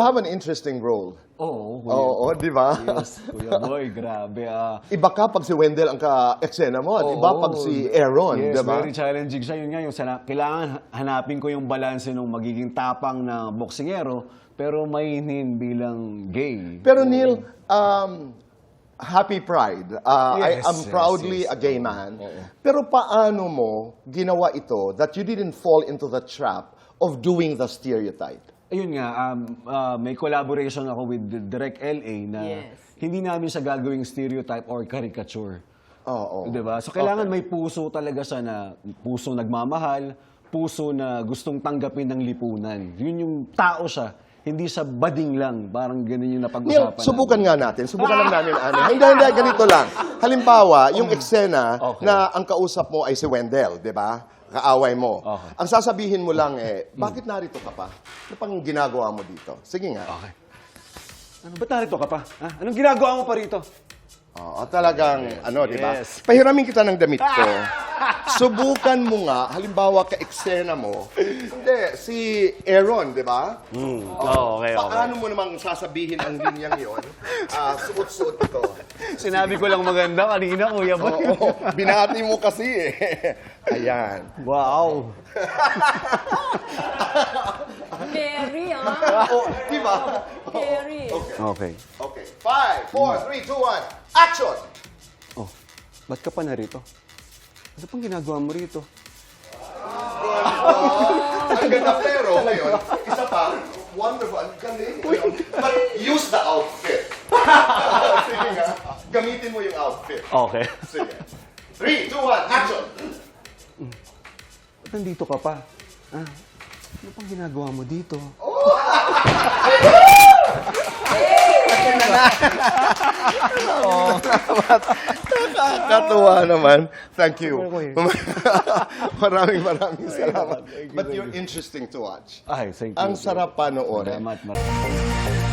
have an interesting role. Oo, Oo, di ba? Yes, Kuya Boy, grabe. Iba ka pag si Wendell ang ka-eksena mo at iba pag si Aaron, Yes, di ba? very challenging siya. Yun nga, kailangan hanapin ko yung balanse ng magiging tapang na boksingero, pero mainin bilang gay. Pero Neil, happy Pride. I Yes, am proudly a gay man. Pero paano mo ginawa ito that you didn't fall into the trap of doing the stereotype? Ayun nga, may collaboration ako with Direct LA na hindi namin siya gagawing stereotype or caricature. Oo. Diba? So kailangan may puso talaga siya na puso nagmamahal, puso na gustong tanggapin ng lipunan. Yun yung tao siya. Hindi siya bading lang. Parang ganun yung Neil, napag-usapan subukan nga natin. Subukan lang namin. Hindi, ganito lang. Halimbawa, yung eksena na ang kausap mo ay si Wendell, di ba? Kaaway mo. Okay. Ang sasabihin mo lang bakit narito ka pa? Ano pang ginagawa mo dito? Sige nga. Okay. Ano, ba't narito ka pa? Ha? Anong ginagawa mo pa rito? Oo, talagang, di ba? Yes. Pahiramin kita ng damit ko. Subukan mo nga, halimbawa ka-eksena mo. Hindi, si Aaron, di ba? Okay. Paano mo namang sasabihin ang linyang yon? Suot-suot ito. Sinabi ko lang maganda kanina, Kuya Boy. Oo, binati mo kasi Ayan. Wow! Very, Di ba? Very. Okay. Okay. 5, 4, 3, 2, 1. Action! Oh, ba't ka pa narito? Ano pang ginagawa mo rito? Ang ganda pero ngayon, isa pa, wonderful, ang galing. But use the outfit. Sige nga, gamitin mo yung outfit. Okay. Sige. 3, 2, 1, action! Ba't nandito ka pa? Ano pang ginagawa mo dito? Nakakatuwa naman. Thank you. Maraming salamat. But you're interesting to watch. Ay, thank you. Ang sarap panoorin. Salamat.